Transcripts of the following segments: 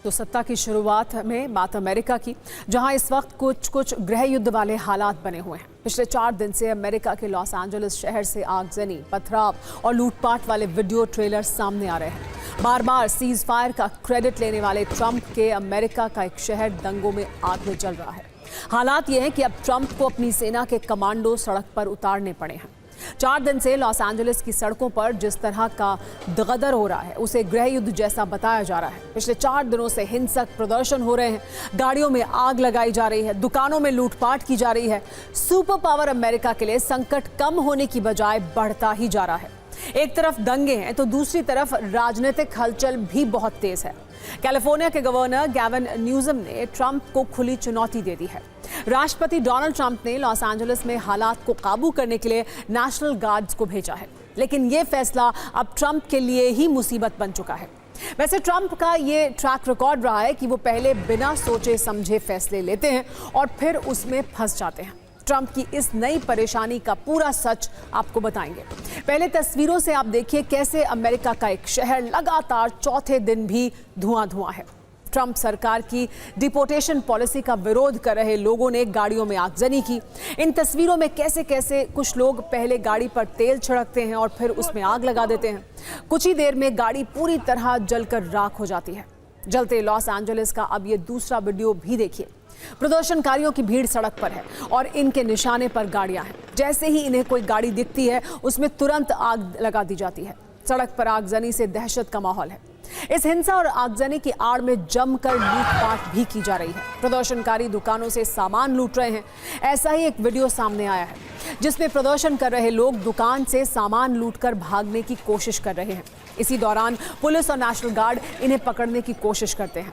तो सत्ता की शुरुआत में बात अमेरिका की, जहां इस वक्त कुछ गृह युद्ध वाले हालात बने हुए हैं। पिछले 4 दिन से अमेरिका के लॉस एंजलिस शहर से आगजनी, पथराव और लूटपाट वाले वीडियो ट्रेलर सामने आ रहे हैं। बार बार सीज फायर का क्रेडिट लेने वाले ट्रंप के अमेरिका का एक शहर दंगों में आग में जल रहा है। हालात ये हैं कि अब ट्रंप को अपनी सेना के कमांडो सड़क पर उतारने पड़े हैं। 4 दिन से लॉस एंजलिस की सड़कों पर जिस तरह का दगदर हो रहा है उसे गृह युद्ध जैसा बताया जा रहा है। पिछले 4 दिनों से हिंसक प्रदर्शन हो रहे हैं, गाड़ियों में आग लगाई जा रही है, दुकानों में लूटपाट की जा रही है। सुपर पावर अमेरिका के लिए संकट कम होने की बजाय बढ़ता ही जा रहा है। एक तरफ दंगे हैं तो दूसरी तरफ राजनीतिक हलचल भी बहुत तेज है। कैलिफोर्निया के गवर्नर गैविन न्यूसम ने ट्रंप को खुली चुनौती दे दी है। राष्ट्रपति डोनाल्ड ट्रंप ने लॉस एंजलिस में हालात को काबू करने के लिए नेशनल गार्ड्स को भेजा है, लेकिन ये फैसला अब ट्रंप के लिए ही मुसीबत बन चुका है। वैसे ट्रंप का ये ट्रैक रिकॉर्ड रहा है कि वो पहले बिना सोचे समझे फैसले लेते हैं और फिर उसमें फंस जाते हैं। ट्रंप की इस नई परेशानी का पूरा सच आपको बताएंगे। पहले तस्वीरों से आप देखिए कैसे अमेरिका का एक शहर लगातार चौथे दिन भी धुआं है। ट्रंप सरकार की डिपोर्टेशन पॉलिसी का विरोध कर रहे लोगों ने गाड़ियों में आगजनी की। इन तस्वीरों में कैसे कुछ लोग पहले गाड़ी पर तेल छिड़कते हैं और फिर उसमें आग लगा देते हैं। कुछ ही देर में गाड़ी पूरी तरह जलकर राख हो जाती है। जलते लॉस एंजलिस का अब ये दूसरा वीडियो भी देखिए। प्रदर्शनकारियों की भीड़ सड़क पर है और इनके निशाने पर गाड़ियां हैं। जैसे ही इन्हें कोई गाड़ी दिखती है उसमें तुरंत आग लगा दी जाती है। सड़क पर आगजनी से दहशत का माहौल है। इस हिंसा और आगजनी की आड़ में जमकर लूटपाट भी की जा रही है। प्रदर्शनकारी दुकानों से सामान लूट रहे हैं। ऐसा ही एक वीडियो सामने आया है जिसमें प्रदर्शन कर रहे लोग दुकान से सामान लूटकर भागने की कोशिश कर रहे हैं। इसी दौरान पुलिस और नेशनल गार्ड इन्हें पकड़ने की कोशिश करते हैं।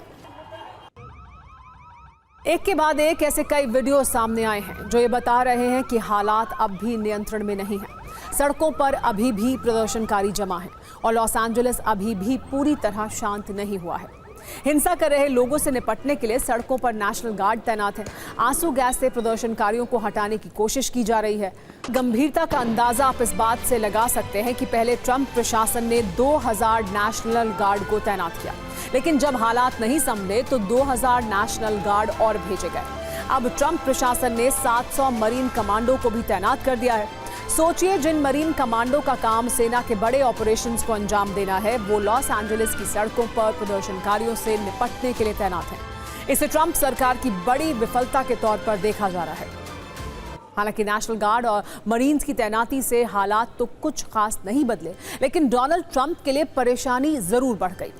एक के बाद एक ऐसे कई वीडियो सामने आए हैं जो ये बता रहे हैं कि हालात अब भी नियंत्रण में नहीं हैं। सड़कों पर अभी भी प्रदर्शनकारी जमा हैं और लॉस एंजलिस अभी भी पूरी तरह शांत नहीं हुआ है। हिंसा कर रहे लोगों से निपटने के लिए सड़कों पर नेशनल गार्ड तैनात है। आंसू गैस से प्रदर्शनकारियों को हटाने की कोशिश की जा रही है। गंभीरता का अंदाजा आप इस बात से लगा सकते हैं कि पहले ट्रंप प्रशासन ने 2000 नेशनल गार्ड को तैनात किया, लेकिन जब हालात नहीं संभले तो 2000 नेशनल गार्ड और भेजे गए। अब ट्रंप प्रशासन ने 700 मरीन कमांडो को भी तैनात कर दिया है। सोचिए, जिन मरीन कमांडो का काम सेना के बड़े ऑपरेशंस को अंजाम देना है, वो लॉस एंजलिस की सड़कों पर प्रदर्शनकारियों से निपटने के लिए तैनात हैं। इसे ट्रंप सरकार की बड़ी विफलता के तौर पर देखा जा रहा है। हालांकि नेशनल गार्ड और मरीन्स की तैनाती से हालात तो कुछ खास नहीं बदले, लेकिन डोनाल्ड ट्रंप के लिए परेशानी जरूर बढ़ गई।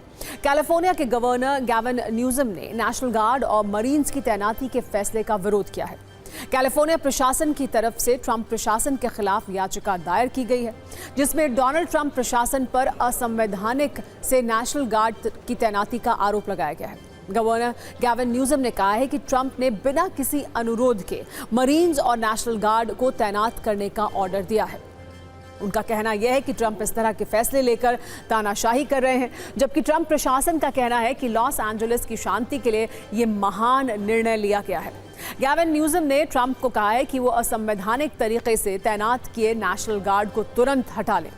कैलिफोर्निया के गवर्नर गैविन न्यूसम ने नेशनल गार्ड और मरीन्स की तैनाती के फैसले का विरोध किया है। कैलिफोर्निया प्रशासन की तरफ से ट्रंप प्रशासन के खिलाफ याचिका दायर की गई है, जिसमें डोनाल्ड ट्रंप प्रशासन पर असंवैधानिक से नेशनल गार्ड की तैनाती का आरोप लगाया गया है। गवर्नर गैविन न्यूसम ने कहा है कि ट्रंप ने बिना किसी अनुरोध के मरीन्स और नेशनल गार्ड को तैनात करने का ऑर्डर दिया है। उनका कहना यह है कि ट्रंप इस तरह के फैसले लेकर तानाशाही कर रहे हैं, जबकि ट्रंप प्रशासन का कहना है कि लॉस एंजलिस की शांति के लिए ये महान निर्णय लिया गया है। गैविन न्यूसम ने ट्रंप को कहा है कि वो असंवैधानिक तरीके से तैनात किए नेशनल गार्ड को तुरंत हटा लें,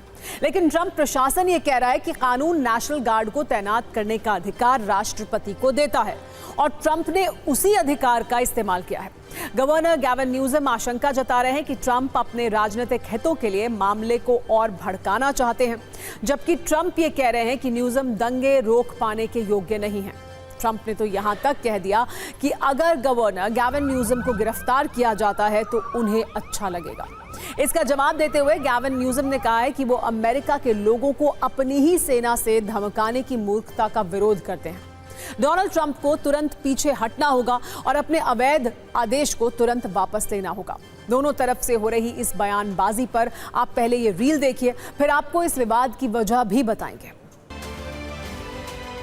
लेकिन ट्रंप प्रशासन ये कह रहा है कि कानून नेशनल गार्ड को तैनात करने का अधिकार राष्ट्रपति को देता है और ट्रंप ने उसी अधिकार का इस्तेमाल किया है। गवर्नर गैविन न्यूसम आशंका जता रहे हैं कि ट्रंप अपने राजनीतिक हितों के लिए मामले को और भड़काना चाहते हैं, जबकि ट्रंप ये कह रहे हैं कि न्यूसम दंगे रोक पाने के योग्य नहीं है। ट्रंप ने तो यहां तक कह दिया कि अगर गवर्नर गैविन न्यूसम को गिरफ्तार किया जाता है तो उन्हें अच्छा लगेगा। इसका जवाब देते हुए गैविन न्यूसम ने कहा है कि वो अमेरिका के लोगों को अपनी ही सेना से धमकाने की मूर्खता का विरोध करते हैं। डोनाल्ड ट्रंप को तुरंत पीछे हटना होगा और अपने अवैध आदेश को तुरंत वापस लेना होगा। दोनों तरफ से हो रही इस बयानबाजी पर आप पहले ये रील देखिए, फिर आपको इस विवाद की वजह भी बताएंगे।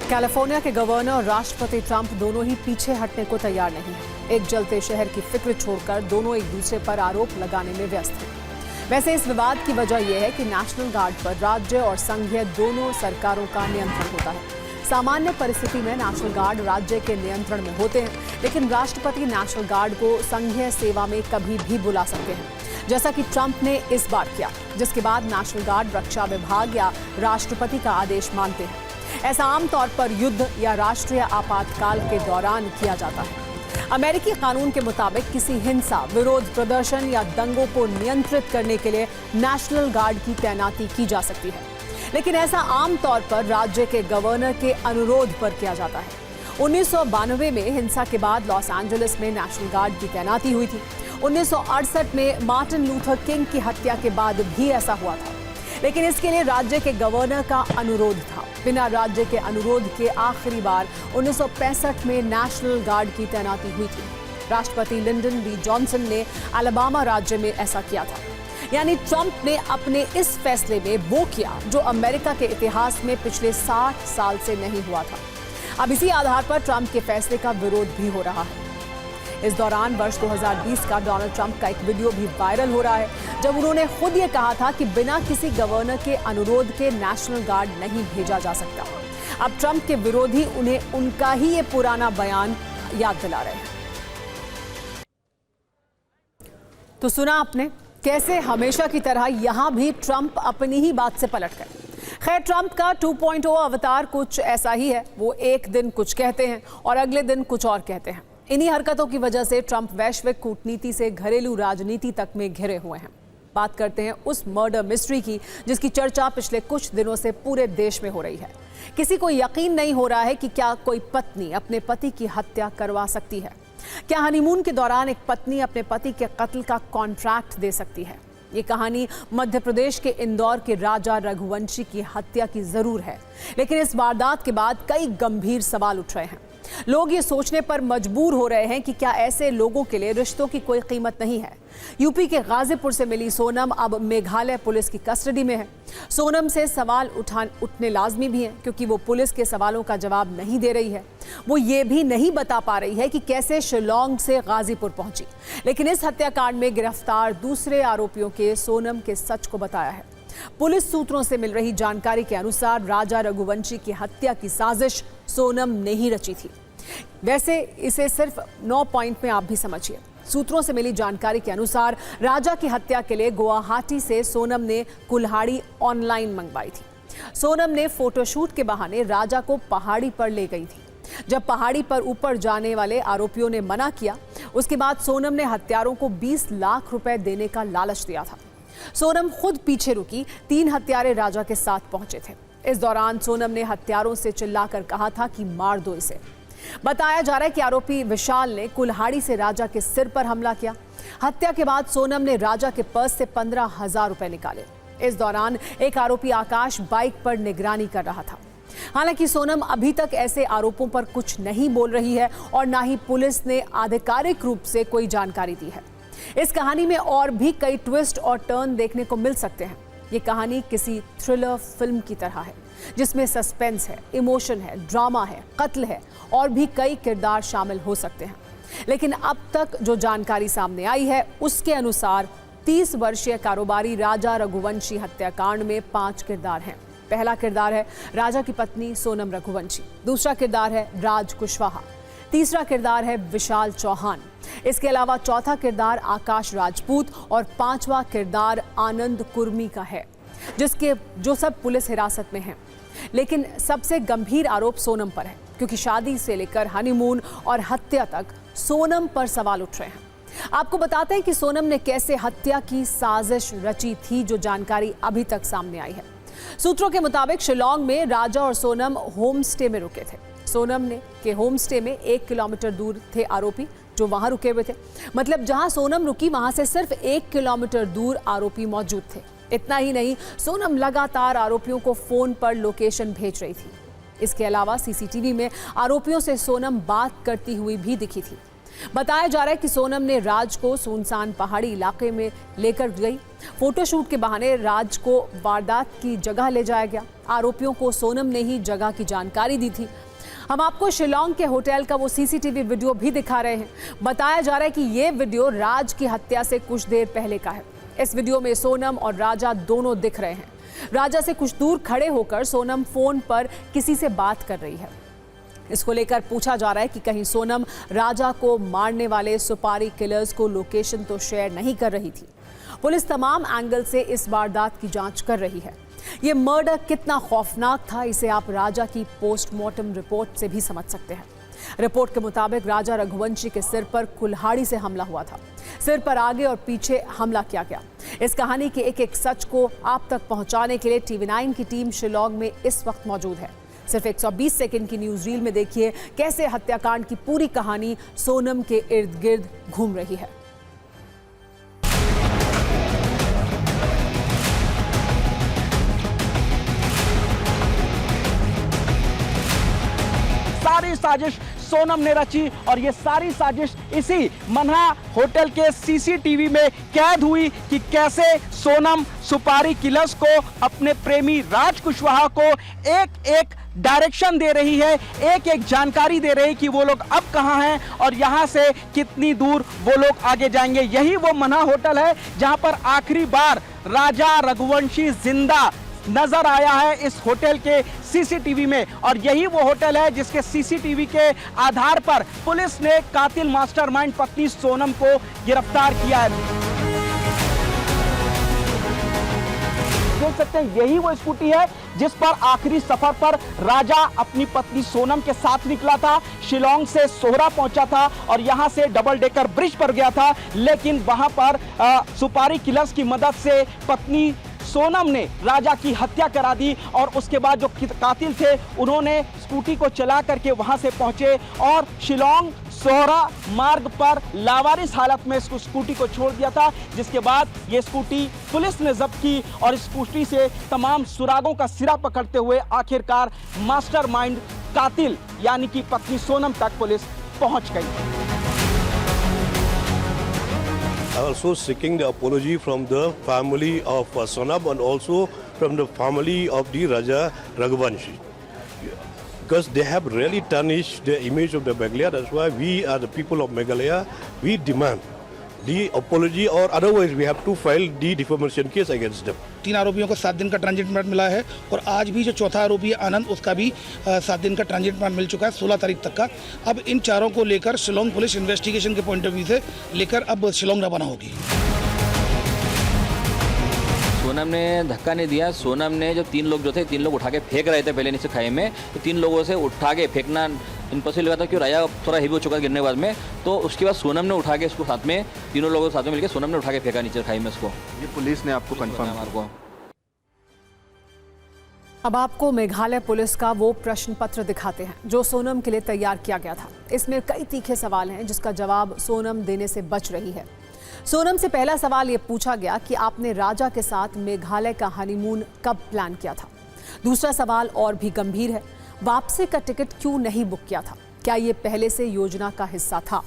कैलिफोर्निया के गवर्नर और राष्ट्रपति ट्रंप दोनों ही पीछे हटने को तैयार नहीं हैं। एक जलते शहर की फिक्र छोड़कर दोनों एक दूसरे पर आरोप लगाने में व्यस्त हैं। वैसे इस विवाद की वजह यह है कि नेशनल गार्ड पर राज्य और संघीय दोनों सरकारों का नियंत्रण होता है। सामान्य परिस्थिति में नेशनल गार्ड राज्य के नियंत्रण में होते हैं, लेकिन राष्ट्रपति नेशनल गार्ड को संघीय सेवा में कभी भी बुला सकते हैं, जैसा कि ट्रंप ने इस बार किया, जिसके बाद नेशनल गार्ड रक्षा विभाग या राष्ट्रपति का आदेश मानते हैं। ऐसा आमतौर पर युद्ध या राष्ट्रीय आपातकाल के दौरान किया जाता है। अमेरिकी कानून के मुताबिक किसी हिंसा, विरोध प्रदर्शन या दंगों को नियंत्रित करने के लिए नेशनल गार्ड की तैनाती की जा सकती है, लेकिन ऐसा आमतौर पर राज्य के गवर्नर के अनुरोध पर किया जाता है। 1992 में हिंसा के बाद लॉस एंजलिस में नेशनल गार्ड की तैनाती हुई थी। 1968 में मार्टिन लूथर किंग की हत्या के बाद भी ऐसा हुआ था, लेकिन इसके लिए राज्य के गवर्नर का अनुरोध था। बिना राज्य के अनुरोध के आखिरी बार 1965 में नेशनल गार्ड की तैनाती हुई थी। राष्ट्रपति लिंडन बी जॉनसन ने अलाबामा राज्य में ऐसा किया था। यानी ट्रंप ने अपने इस फैसले में वो किया जो अमेरिका के इतिहास में पिछले 60 साल से नहीं हुआ था। अब इसी आधार पर ट्रंप के फैसले का विरोध भी हो रहा है। इस दौरान वर्ष 2020 का डोनाल्ड ट्रंप का एक वीडियो भी वायरल हो रहा है, जब उन्होंने खुद ये कहा था कि बिना किसी गवर्नर के अनुरोध के नेशनल गार्ड नहीं भेजा जा सकता। अब ट्रंप के विरोधी उन्हें उनका ही ये पुराना बयान याद दिला रहे हैं। तो सुना आपने कैसे हमेशा की तरह यहां भी ट्रंप अपनी ही बात से पलट गए। खैर, ट्रंप का 2.0 अवतार कुछ ऐसा ही है। वो एक दिन कुछ कहते हैं और अगले दिन कुछ और कहते हैं। इन्हीं हरकतों की वजह से ट्रंप वैश्विक कूटनीति से घरेलू राजनीति तक में घिरे हुए हैं। बात करते हैं उस मर्डर मिस्ट्री की जिसकी चर्चा पिछले कुछ दिनों से पूरे देश में हो रही है। किसी को यकीन नहीं हो रहा है कि क्या कोई पत्नी अपने पति की हत्या करवा सकती है। क्या हनीमून के दौरान एक पत्नी अपने पति के कत्ल का कॉन्ट्रैक्ट दे सकती है। ये कहानी मध्य प्रदेश के इंदौर के राजा रघुवंशी की हत्या की जरूर है, लेकिन इस वारदात के बाद कई गंभीर सवाल उठ रहे हैं। लोग ये सोचने पर मजबूर हो रहे हैं कि क्या ऐसे लोगों के लिए रिश्तों की कोई कीमत नहीं है। यूपी के गाजीपुर से मिली सोनम अब मेघालय पुलिस की कस्टडी में है। सोनम से सवाल उठने लाजमी भी हैं, क्योंकि वो पुलिस के सवालों का जवाब नहीं दे रही है। वो ये भी नहीं बता पा रही है कि कैसे शिलोंग से गाजीपुर पहुंची। लेकिन इस हत्याकांड में गिरफ्तार दूसरे आरोपियों के सोनम के सच को बताया है। पुलिस सूत्रों से मिल रही जानकारी के अनुसार राजा रघुवंशी की हत्या की साजिश सोनम ने ही रची थी। वैसे इसे सिर्फ 9 पॉइंट में आप भी समझिए। सूत्रों से मिली जानकारी के अनुसार राजा की हत्या के लिए गुवाहाटी से सोनम ने कुल्हाड़ी ऑनलाइन मंगवाई थी। सोनम ने फोटोशूट के बहाने राजा को पहाड़ी पर ले गई थी। जब पहाड़ी पर ऊपर जाने वाले आरोपियों ने मना किया, उसके बाद सोनम ने हत्यारों को 20 लाख रुपए देने का लालच दिया था। सोनम खुद पीछे रुकी। 3 हत्यारे राजा के साथ पहुंचे थे। इस दौरान सोनम ने हत्यारों से चिल्लाकर कहा था कि मार दो इसे। बताया जा रहा है कि आरोपी विशाल ने कुल्हाड़ी से राजा के सिर पर हमला किया। हत्या के बाद सोनम ने राजा के पर्स से 15,000 रुपए निकाले। इस दौरान एक आरोपी आकाश बाइक पर निगरानी कर रहा था। हालांकि सोनम अभी तक ऐसे आरोपों पर कुछ नहीं बोल रही है और ना ही पुलिस ने आधिकारिक रूप से कोई जानकारी दी है। इस कहानी में और भी कई ट्विस्ट और टर्न देखने को मिल सकते हैं। ये कहानी किसी थ्रिलर फिल्म की तरह है, जिसमें सस्पेंस है, इमोशन है, ड्रामा है, कत्ल है और भी कई किरदार शामिल हो सकते हैं। लेकिन अब तक जो जानकारी सामने आई है उसके अनुसार 30 वर्षीय कारोबारी राजा रघुवंशी हत्याकांड में 5 किरदार हैं। पहला किरदार है राजा की पत्नी सोनम रघुवंशी, दूसरा किरदार है राज कुशवाहा, तीसरा किरदार है विशाल चौहान। इसके अलावा चौथा किरदार आकाश राजपूत और 5वां किरदार आनंद कुर्मी का है, जो सब पुलिस हिरासत में हैं। लेकिन सबसे गंभीर आरोप सोनम पर है, क्योंकि शादी से लेकर हनीमून और हत्या तक सोनम पर सवाल उठ रहे हैं। आपको बताते हैं कि सोनम ने कैसे हत्या की साजिश रची थी, जो जानकारी अभी तक सामने आई है। सूत्रों के मुताबिक शिलोंग में राजा और सोनम होम स्टे में रुके थे। सोनम के होम स्टे में 1 किलोमीटर दूर थे आरोपी जो वहां रुके हुए थे। मतलब जहां सोनम रुकी वहां से सिर्फ 1 किलोमीटर दूर आरोपी मौजूद थे। इतना ही नहीं, सोनम लगातार आरोपियों को फोन पर लोकेशन भेज रही थी। इसके अलावा सीसीटीवी में आरोपियों से सोनम बात करती हुई भी दिखी थी। बताया जा रहा है कि सोनम ने राज को सुनसान पहाड़ी इलाके में लेकर गई। फोटोशूट के बहाने राज को वारदात की जगह ले जाया गया। आरोपियों को सोनम ने ही जगह की जानकारी दी थी। हम आपको शिलोंग के होटल का वो सीसीटीवी वीडियो भी दिखा रहे हैं। बताया जा रहा है कि ये वीडियो राज की हत्या से कुछ देर पहले का है। इस वीडियो में सोनम और राजा दोनों दिख रहे हैं। राजा से कुछ दूर खड़े होकर सोनम फोन पर किसी से बात कर रही है। इसको लेकर पूछा जा रहा है कि कहीं सोनम राजा को मारने वाले सुपारी किलर्स को लोकेशन तो शेयर नहीं कर रही थी। पुलिस तमाम एंगल से इस वारदात की जांच कर रही है। ये मर्डर कितना खौफनाक था, इसे आप राजा की पोस्टमार्टम रिपोर्ट से भी समझ सकते हैं। रिपोर्ट के मुताबिक राजा रघुवंशी के सिर पर कुल्हाड़ी से हमला हुआ था। सिर पर आगे और पीछे हमला किया गया। इस कहानी के एक एक सच को आप तक पहुंचाने के लिए TV9 की टीम शिलांग में इस वक्त मौजूद है। सिर्फ 120 सेकंड की न्यूज रील में देखिए कैसे हत्याकांड की पूरी कहानी सोनम के इर्द गिर्द घूम रही है। सारी साजिश सोनम ने रची और ये सारी साजिश इसी मन्हा होटल के सीसीटीवी में कैद हुई कि कैसे सोनम सुपारी किलर्स को, अपने प्रेमी राज कुशवाहा को एक एक डायरेक्शन दे रही है, एक एक जानकारी दे रही है कि वो लोग अब कहां हैं और यहां से कितनी दूर वो लोग आगे जाएंगे। यही वो मन्हा होटल है जहां पर आखिरी बार राजा रघुवंशी जिंदा नजर आया है इस होटल के सीसीटीवी में, और यही वो होटल है जिसके सीसीटीवी के आधार पर पुलिस ने कातिल मास्टरमाइंड पत्नी सोनम को गिरफ्तार किया है। देख सकते हैं यही वो स्कूटी है जिस पर आखिरी सफर पर राजा अपनी पत्नी सोनम के साथ निकला था। शिलांग से सोहरा पहुंचा था और यहां से डबल डेकर ब्रिज पर गया था, लेकिन वहां पर सुपारी किलर्स की मदद से पत्नी सोनम ने राजा की हत्या करा दी और उसके बाद जो कातिल थे उन्होंने स्कूटी को चला करके वहां से पहुंचे और शिलांग सोहरा मार्ग पर लावारिस हालत में इसको स्कूटी को छोड़ दिया था, जिसके बाद ये स्कूटी पुलिस ने जब्त की और इस स्कूटी से तमाम सुरागों का सिरा पकड़ते हुए आखिरकार मास्टरमाइंड कातिल यानी कि पत्नी सोनम तक पुलिस पहुंच गई। Also seeking the apology from the family of Sonam and also from the family of the Raja Raghuvanshi, because they have really tarnished the image of the Meghalaya. That's why we are the people of Meghalaya. We demand the apology, or otherwise we have to file the defamation case against them. 3 आरोपियों को 7 दिन का transit permit मिला है और आज भी जो चौथा आरोपी है आनंद, उसका भी 7 दिन का ट्रांजिट परमिट मिल चुका है 16 तारीख तक का। अब इन चारों को लेकर शिलांग पुलिस इन्वेस्टिगेशन के पॉइंट ऑफ व्यू से लेकर अब शिलांग रवाना होगी। सोनम ने धक्का नहीं दिया। सोनम ने जो 3 लोग जो थे 3 लोग उठा के फेंक रहे थे पहले नीचे खाई में, तो 3 लोगों से उठा के फेंकना इम्पॉसिबल लगा था क्योंकि राजा थोड़ा हेवी हो चुका गिरने के बाद में, तो उसके बाद सोनम ने उठा के इसको साथ में, तीनों लोगों के साथ में मिलकर सोनम ने उठा के फेंका नीचे खाई में इसको। ये पुलिस ने आपको कंफर्म हमारे को। अब आपको मेघालय पुलिस का वो प्रश्न पत्र दिखाते हैं जो सोनम के लिए तैयार किया गया था। इसमें कई तीखे सवाल हैं जिसका जवाब सोनम देने से बच रही है। सोनम से पहला सवाल ये पूछा गया कि आपने राजा के साथ मेघालय का हनीमून कब प्लान किया था। दूसरा सवाल और भी गंभीर है, वापसी का टिकट क्यों नहीं बुक किया था, क्या ये पहले से योजना का हिस्सा था।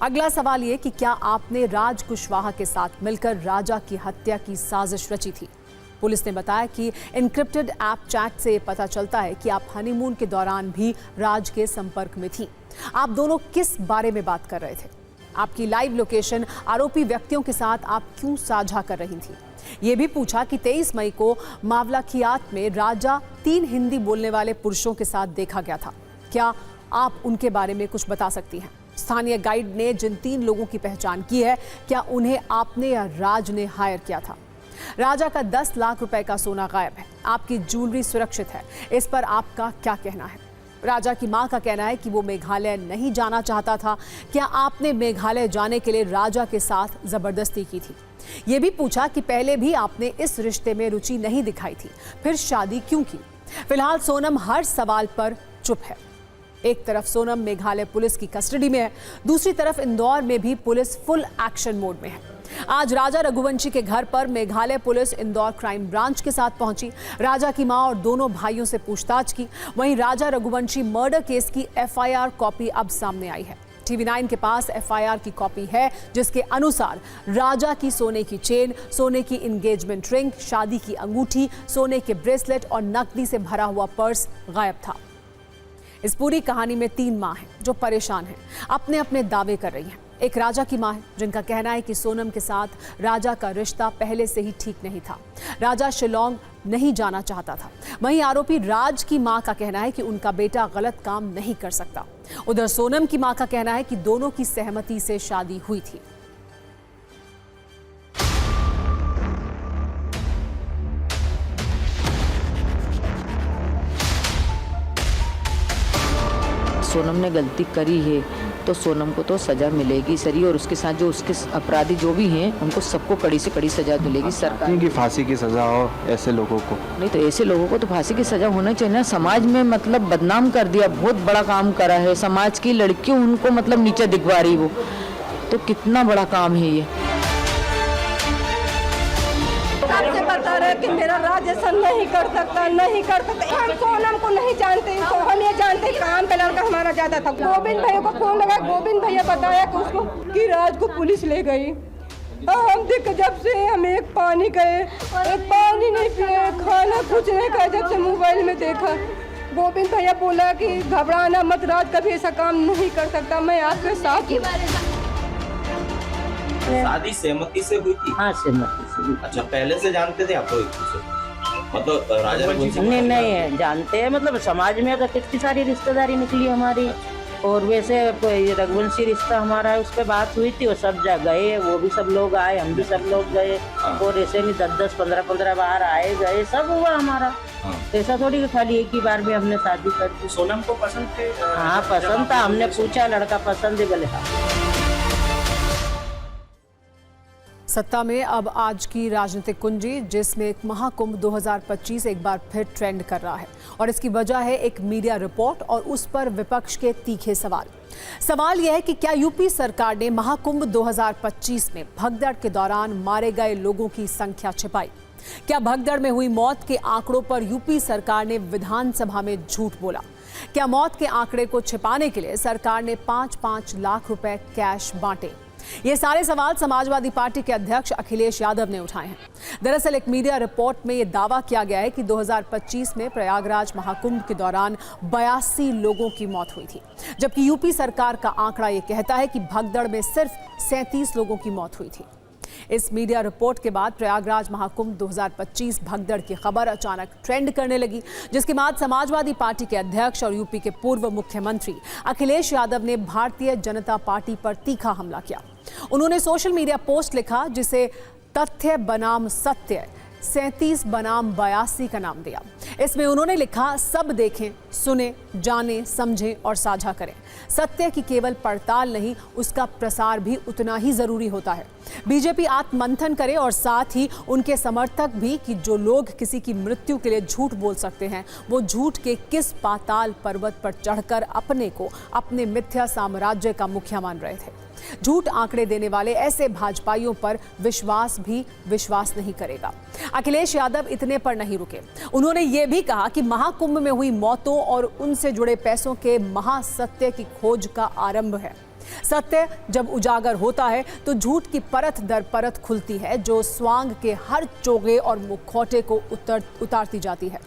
अगला सवाल ये कि क्या आपने राज कुशवाहा के साथ मिलकर राजा की हत्या की साजिश रची थी। पुलिस ने बताया कि एन्क्रिप्टेड ऐप चैट से पता चलता है कि आप हनीमून के दौरान भी राज के संपर्क में थी। आप दोनों किस बारे में बात कर रहे थे, आपकी लाइव लोकेशन आरोपी व्यक्तियों के साथ आप क्यों साझा कर रही थी। ये भी पूछा कि 23 मई को मावलाखियात में राजा 3 हिंदी बोलने वाले पुरुषों के साथ देखा गया था, क्या आप उनके बारे में कुछ बता सकती हैं। स्थानीय गाइड ने जिन 3 लोगों की पहचान की है, क्या उन्हें आपने या राज ने हायर किया था। राजा का 10 लाख रुपए का सोना गायब है, आपकी ज्वेलरी सुरक्षित है, इस पर आपका क्या कहना है। राजा की मां का कहना है कि वो मेघालय नहीं जाना चाहता था, क्या आपने मेघालय जाने के लिए राजा के साथ जबरदस्ती की थी। ये भी पूछा कि पहले भी आपने इस रिश्ते में रुचि नहीं दिखाई थी, फिर शादी क्यों की। फिलहाल सोनम हर सवाल पर चुप है। एक तरफ सोनम मेघालय पुलिस की कस्टडी में है, दूसरी तरफ इंदौर में भी पुलिस फुल एक्शन मोड में है। आज राजा रघुवंशी के घर पर Meghalaya police Indore crime branch के साथ पहुंची, राजा की मां और दोनों भाइयों से पूछताछ की। वहीं राजा रघुवंशी मर्डर केस की FIR कॉपी अब सामने आई है। TV9 के पास FIR की कॉपी है जिसके अनुसार राजा की सोने की चेन, सोने की एंगेजमेंट रिंग, शादी की अंगूठी, सोने के ब्रेसलेट और नकदी से भरा हुआ पर्स गायब था। इस पूरी कहानी में 3 मां हैं जो परेशान हैं, अपने अपने दावे कर रही हैं। एक राजा की मां है जिनका कहना है कि सोनम के साथ राजा का रिश्ता पहले से ही ठीक नहीं था, राजा शिलांग नहीं जाना चाहता था। वहीं आरोपी राज की मां का कहना है कि उनका बेटा गलत काम नहीं कर सकता। उधर सोनम की मां का कहना है कि दोनों की सहमति से शादी हुई थी। सोनम ने गलती करी है तो सोनम को तो सज़ा मिलेगी सही, और उसके साथ जो उसके अपराधी जो भी हैं उनको सबको कड़ी से कड़ी सज़ा मिलेगी सरकार। क्योंकि फांसी की सज़ा हो ऐसे लोगों को। नहीं तो ऐसे लोगों को तो फांसी की सज़ा होना चाहिए ना। समाज में मतलब बदनाम कर दिया, बहुत बड़ा काम करा है, समाज की लड़कियों उनको मतलब नीचे दिखवा रही वो, तो कितना बड़ा काम है ये। सबसे बता रहे कि मेरा राजेशन नहीं कर सकता। हम सोनम को नहीं जानते, तो हम ये जानते काम पे लड़का हमारा ज्यादा था। गोविंद भैया को फोन लगा, गोविंद भैया बताया कि उसको कि राज को पुलिस ले गई। हम देख जब से हम एक पानी गए, एक पानी नहीं पिए, खाना कुछ नहीं खाया, जब से मोबाइल में देखा। गोविंद भैया बोला कि घबराना मत, राज कभी ऐसा काम नहीं कर सकता, मैं आपके साथ हूँ। शादी सहमति से हुई थी? हाँ सहमति से हुई। अच्छा, पहले से जानते थे आप लोग एक दूसरे, मतलब राजा रघुवंशी? नहीं जानते हैं, मतलब समाज में तो कितनी सारी रिश्तेदारी निकली हमारी, और वैसे रघुवंशी रिश्ता हमारा है, उस पर बात हुई थी, वो सब गए, वो भी सब लोग आए, हम भी सब लोग गए, और ऐसे में 10-10, 15-15 बार आए गए, सब हुआ हमारा। ऐसा थोड़ी कि खाली एक ही बार में हमने शादी कर दी। सोनम को पसंद थे? हाँ पसंद था, हमने पूछा लड़का पसंद है, बोले हाँ। सत्ता में अब आज की राजनीतिक कुंजी, जिसमें एक महाकुंभ 2025 एक बार फिर ट्रेंड कर रहा है, और इसकी वजह है एक मीडिया रिपोर्ट और उस पर विपक्ष के तीखे सवाल यह है कि क्या यूपी सरकार ने महाकुंभ 2025 में भगदड़ के दौरान मारे गए लोगों की संख्या छिपाई? क्या भगदड़ में हुई मौत के आंकड़ों पर यूपी सरकार ने विधानसभा में झूठ बोला? क्या मौत के आंकड़े को छिपाने के लिए सरकार ने 5-5 लाख रुपए कैश बांटे? ये सारे सवाल समाजवादी पार्टी के अध्यक्ष अखिलेश यादव ने उठाए हैं। दरअसल एक मीडिया रिपोर्ट में यह दावा किया गया है कि 2025 में प्रयागराज महाकुंभ के दौरान 82 लोगों की मौत हुई थी, जबकि यूपी सरकार का आंकड़ा यह कहता है कि भगदड़ में सिर्फ 37 लोगों की मौत हुई थी। इस मीडिया रिपोर्ट के बाद प्रयागराज महाकुंभ 2025 भगदड़ की खबर अचानक ट्रेंड करने लगी, जिसके बाद समाजवादी पार्टी के अध्यक्ष और यूपी के पूर्व मुख्यमंत्री अखिलेश यादव ने भारतीय जनता पार्टी पर तीखा हमला किया। उन्होंने सोशल मीडिया पोस्ट लिखा जिसे तथ्य बनाम सत्य 37 बनाम 82 का नाम दिया। इसमें उन्होंने लिखा, सब देखें, सुने, जाने, समझें और साझा करें। सत्य की केवल पड़ताल नहीं, उसका प्रसार भी उतना ही जरूरी होता है। बीजेपी आत्ममंथन करे और साथ ही उनके समर्थक भी कि जो लोग किसी की मृत्यु के लिए झूठ बोल सकते हैं, वो झूठ के किस पाताल पर्वत पर चढ़कर अपने को अपने मिथ्या साम्राज्य का मुखिया मान रहे थे। झूठ आंकड़े देने वाले ऐसे भाजपाइयों पर विश्वास नहीं करेगा। अखिलेश यादव इतने पर नहीं रुके, उन्होंने ये भी कहा कि महाकुंभ में हुई मौतों और उनसे जुड़े पैसों के महासत्य की खोज का आरंभ है। सत्य जब उजागर होता है तो झूठ की परत दर परत खुलती है, जो स्वांग के हर चोगे और मुखौटे को उतारती जाती है।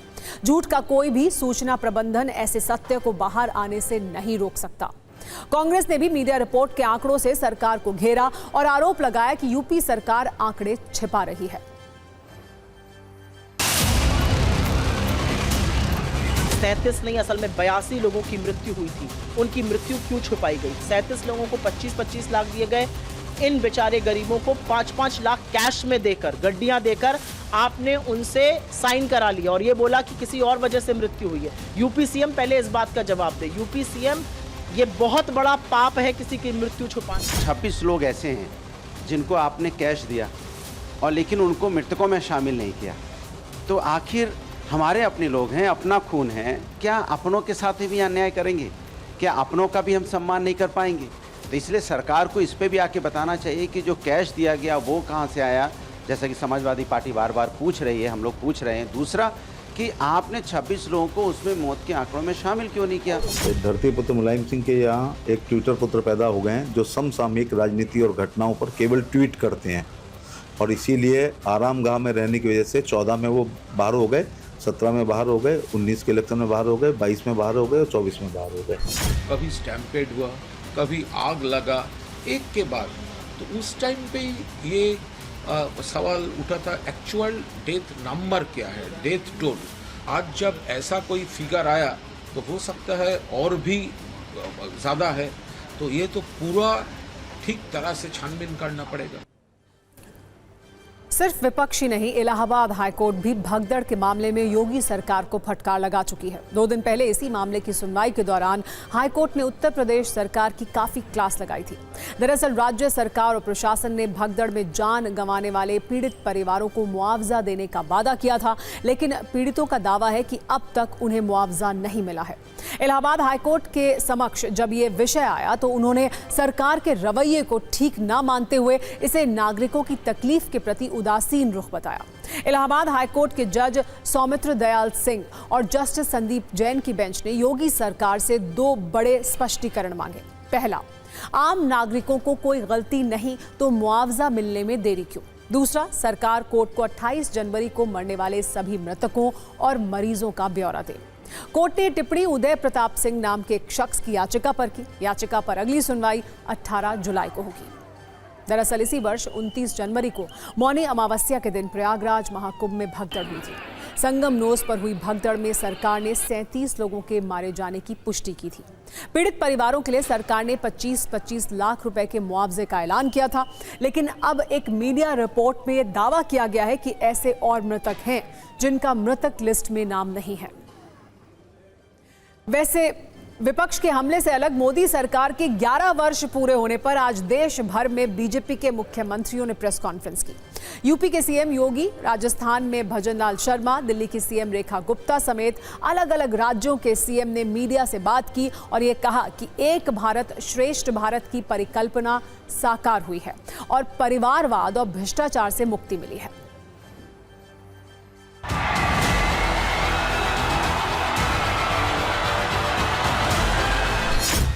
झूठ का कोई भी सूचना प्रबंधन ऐसे सत्य को बाहर आने से नहीं रोक सकता। कांग्रेस ने भी मीडिया रिपोर्ट के आंकड़ों से सरकार को घेरा और आरोप लगाया कि यूपी सरकार आंकड़े छिपा रही है। 37 नहीं, असल में 82 लोगों की मृत्यु हुई थी। उनकी मृत्यु क्यों छुपाई गई? 37 लोगों को 25-25 लाख दिए गए, इन बेचारे गरीबों को 5-5 लाख कैश में देकर, गड्डियां देकर आपने उनसे साइन करा लिया और ये बोला कि किसी और वजह से मृत्यु हुई है। यूपी सीएम पहले इस बात का जवाब दे। यूपी सीएम, ये बहुत बड़ा पाप है किसी की मृत्यु छुपाना। 26 लोग ऐसे हैं जिनको आपने कैश दिया और लेकिन उनको मृतकों में शामिल नहीं किया। तो आखिर हमारे अपने लोग हैं, अपना खून है, क्या अपनों के साथ भी अन्याय करेंगे? क्या अपनों का भी हम सम्मान नहीं कर पाएंगे? तो इसलिए सरकार को इस पे भी आके बताना चाहिए कि जो कैश दिया गया वो कहाँ से आया, जैसा कि समाजवादी पार्टी बार बार पूछ रही है, हम लोग पूछ रहे हैं। दूसरा कि आपने 26 लोगों को उसमें मौत के आंकड़ों में शामिल क्यों नहीं किया? धरती पुत्र मुलायम सिंह के यहाँ एक ट्विटर पुत्र पैदा हो गए हैं जो समसामयिक राजनीति और घटनाओं पर केवल ट्वीट करते हैं, और इसीलिए आरामगाह में रहने की वजह से 14 में वो बाहर हो गए, 17 में बाहर हो गए, 19 के इलेक्शन में बाहर हो गए, 22 में बाहर हो गए और 24 में बाहर हो गए। कभी स्टैम्पेड हुआ, कभी आग लगा एक के बाद, तो उस टाइम पे ये सवाल उठा था एक्चुअल डेथ नंबर क्या है, डेथ टोल। आज जब ऐसा कोई फिगर आया तो हो सकता है और भी ज़्यादा है, तो ये तो पूरा ठीक तरह से छानबीन करना पड़ेगा। सिर्फ विपक्ष ही नहीं, इलाहाबाद हाईकोर्ट भी भगदड़ के मामले में योगी सरकार को फटकार लगा चुकी है। 2 दिन पहले इसी मामले की सुनवाई के दौरान हाईकोर्ट ने उत्तर प्रदेश सरकार की काफी क्लास लगाई थी। दरअसल राज्य सरकार और प्रशासन ने भगदड़ में जान गंवाने वाले पीड़ित परिवारों को मुआवजा देने का वादा किया था, लेकिन पीड़ितों का दावा है कि अब तक उन्हें मुआवजा नहीं मिला है। इलाहाबाद हाईकोर्ट के समक्ष जब ये विषय आया तो उन्होंने सरकार के रवैये को ठीक न मानते हुए इसे नागरिकों की तकलीफ के प्रति उदासीन रुख बताया। इलाहाबाद हाईकोर्ट के जज सौमित्र दयाल सिंह और जस्टिस संदीप जैन की बेंच ने योगी सरकार से 2 बड़े स्पष्टीकरण मांगे। पहला, आम नागरिकों को कोई गलती नहीं तो मुआवजा मिलने में देरी क्यों? दूसरा, सरकार कोर्ट को 28 जनवरी को मरने वाले सभी मृतकों और मरीजों का ब्यौरा दे। कोर्ट ने टिप्पणी उदय प्रताप सिंह नाम के एक शख्स की याचिका पर की। याचिका पर अगली सुनवाई 18 जुलाई को होगी। दरअसल इसी वर्ष 29 जनवरी को मौनी अमावस्या के दिन प्रयागराज महाकुंभ में भगदड़ हुई थी। संगम नोस पर हुई भगदड़ में सरकार ने 37 लोगों के मारे जाने की पुष्टि की थी। पीड़ित परिवारों के लिए सरकार ने 25-25 लाख रुपए के मुआवजे का ऐलान किया था, लेकिन अब एक मीडिया रिपोर्ट में यह दावा किया गया है कि ऐसे और मृतक हैं जिनका मृतक लिस्ट में नाम नहीं है। वैसे विपक्ष के हमले से अलग मोदी सरकार के 11 वर्ष पूरे होने पर आज देश भर में बीजेपी के मुख्यमंत्रियों ने प्रेस कॉन्फ्रेंस की। यूपी के सीएम योगी, राजस्थान में भजनलाल शर्मा, दिल्ली की सीएम रेखा गुप्ता समेत अलग अलग राज्यों के सीएम ने मीडिया से बात की और ये कहा कि एक भारत श्रेष्ठ भारत की परिकल्पना साकार हुई है और परिवारवाद और भ्रष्टाचार से मुक्ति मिली है।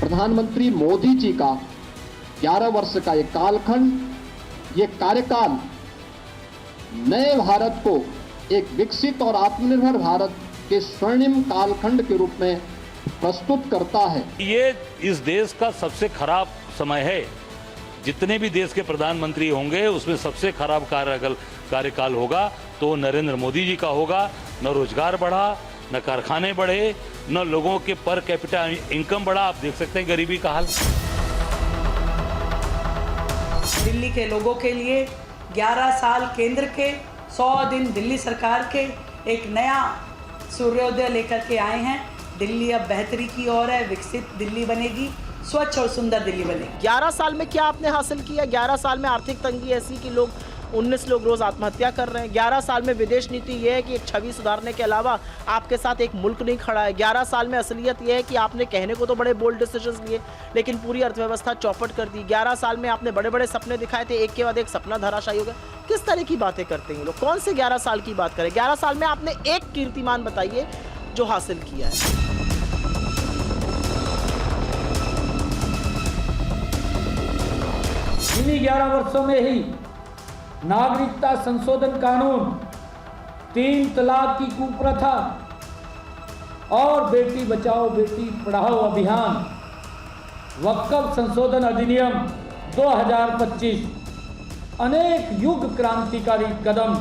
प्रधानमंत्री मोदी जी का 11 वर्ष का ये कालखंड, ये कार्यकाल नए भारत को एक विकसित और आत्मनिर्भर भारत के स्वर्णिम कालखंड के रूप में प्रस्तुत करता है। ये इस देश का सबसे खराब समय है। जितने भी देश के प्रधानमंत्री होंगे उसमें सबसे खराब कार्यकाल होगा तो नरेंद्र मोदी जी का होगा। न रोजगार बढ़ा, न कारखाने बढ़े, न लोगों के पर कैपिटा इनकम बढ़ा। आप देख सकते हैं गरीबी का हाल। दिल्ली के लोगों के लिए 11 साल केंद्र के, 100 दिन दिल्ली सरकार के एक नया सूर्योदय लेकर के आए हैं। दिल्ली अब बेहतरी की ओर है, विकसित दिल्ली बनेगी, स्वच्छ और सुंदर दिल्ली बनेगी। 11 साल में क्या आपने हासिल किया? 11 साल में आर्थिक तंगी ऐसी कि 19 लोग रोज आत्महत्या कर रहे हैं। 11 साल में विदेश नीति ये है कि एक छवि सुधारने के अलावा आपके साथ एक मुल्क नहीं खड़ा है। 11 साल में असलियत ये है कि आपने कहने को तो बड़े बोल्ड डिसीजंस लिए लेकिन पूरी अर्थव्यवस्था चौपट कर दी। 11 साल में आपने बड़े बड़े सपने दिखाए थे, एक के बाद एक सपना धराशायी हो गया। किस तरह की बातें करते हैं लोग? कौन से 11 साल की बात करें? 11 साल में आपने एक कीर्तिमान बताइए जो हासिल किया है। इन्हीं 11 वर्षों में ही नागरिकता संशोधन कानून, 3 तलाक की कुप्रथा और बेटी बचाओ बेटी पढ़ाओ अभियान, वक्फ संशोधन अधिनियम 2025, अनेक युग क्रांतिकारी कदम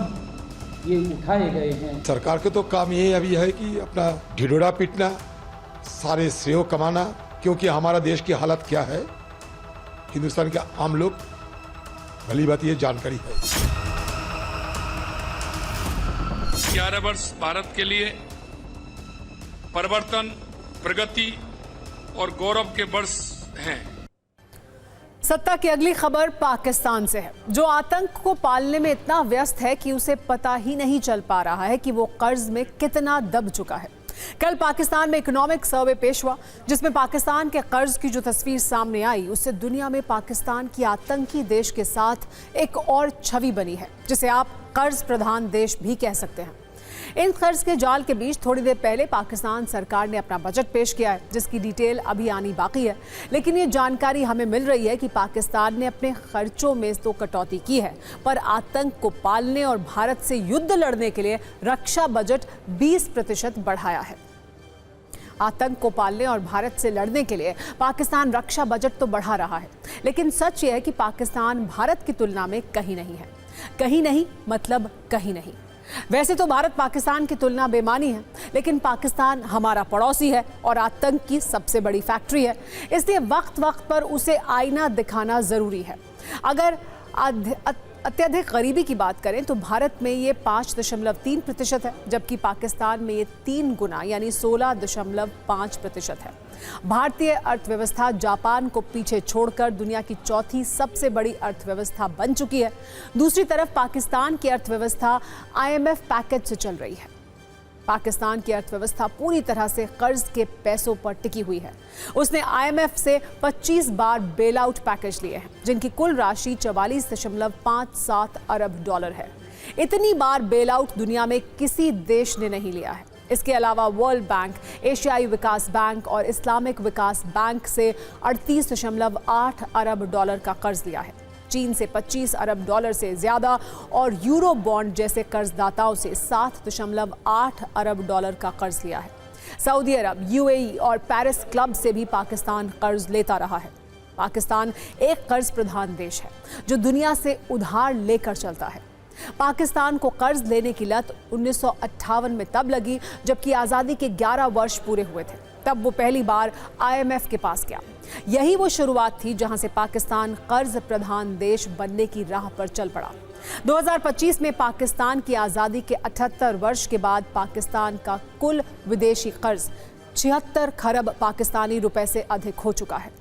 ये उठाए गए हैं। सरकार के तो काम ये अभी है कि अपना ढिढोरा पीटना, सारे श्रेय कमाना, क्योंकि हमारा देश की हालत क्या है हिंदुस्तान के आम लोग भली बात ये जानकारी है। 11 वर्ष भारत के लिए परिवर्तन, प्रगति और गौरव के वर्ष हैं। सत्ता की अगली खबर पाकिस्तान से है, जो आतंक को पालने में इतना व्यस्त है कि उसे पता ही नहीं चल पा रहा है कि वो कर्ज में कितना दब चुका है। कल पाकिस्तान में इकोनॉमिक सर्वे पेश हुआ, जिसमें पाकिस्तान के कर्ज की जो तस्वीर सामने आई उससे दुनिया में पाकिस्तान की आतंकी देश के साथ एक और छवि बनी है, जिसे आप कर्ज प्रधान देश भी कह सकते हैं। इन कर्ज के जाल के बीच थोड़ी देर पहले पाकिस्तान सरकार ने अपना बजट पेश किया है, जिसकी डिटेल अभी आनी बाकी है, लेकिन ये जानकारी हमें मिल रही है कि पाकिस्तान ने अपने खर्चों में तो कटौती की है, पर आतंक को पालने और भारत से युद्ध लड़ने के लिए रक्षा बजट 20% बढ़ाया है। आतंक को पालने और भारत से लड़ने के लिए पाकिस्तान रक्षा बजट तो बढ़ा रहा है, लेकिन सच यह है कि पाकिस्तान भारत की तुलना में कहीं नहीं है। कहीं नहीं मतलब कहीं नहीं। वैसे तो भारत पाकिस्तान की तुलना बेमानी है, लेकिन पाकिस्तान हमारा पड़ोसी है और आतंक की सबसे बड़ी फैक्ट्री है, इसलिए वक्त वक्त पर उसे आईना दिखाना जरूरी है। अगर अत्यधिक गरीबी की बात करें तो भारत में ये 5.3% है, जबकि पाकिस्तान में ये 3 गुना यानी 16.5% है। भारतीय अर्थव्यवस्था जापान को पीछे छोड़कर दुनिया की चौथी सबसे बड़ी अर्थव्यवस्था बन चुकी है। दूसरी तरफ पाकिस्तान की अर्थव्यवस्था IMF पैकेज से चल रही है। पाकिस्तान की अर्थव्यवस्था पूरी तरह से कर्ज के पैसों पर टिकी हुई है। उसने IMF से 25 बार बेल आउट पैकेज लिए हैं, जिनकी कुल राशि 44.57 अरब डॉलर है। इतनी बार बेल आउट दुनिया में किसी देश ने नहीं लिया है। इसके अलावा वर्ल्ड बैंक, एशियाई विकास बैंक और इस्लामिक विकास बैंक से 38.8 अरब डॉलर का कर्ज लिया है। चीन से 25 अरब डॉलर से ज्यादा और यूरो बॉन्ड जैसे कर्जदाताओं से 7.8 अरब डॉलर का कर्ज लिया है। सऊदी अरब, UAE और पेरिस क्लब से भी पाकिस्तान कर्ज लेता रहा है। पाकिस्तान एक कर्ज प्रधान देश है जो दुनिया से उधार लेकर चलता है। पाकिस्तान को कर्ज लेने की लत 1958 में तब लगी जबकि आज़ादी के 11 वर्ष पूरे हुए थे। तब वो पहली बार IMF के पास गया। यही वो शुरुआत थी जहां से पाकिस्तान कर्ज प्रधान देश बनने की राह पर चल पड़ा। 2025 में पाकिस्तान की आज़ादी के 78 वर्ष के बाद पाकिस्तान का कुल विदेशी कर्ज 76 खरब पाकिस्तानी रुपए से अधिक हो चुका है।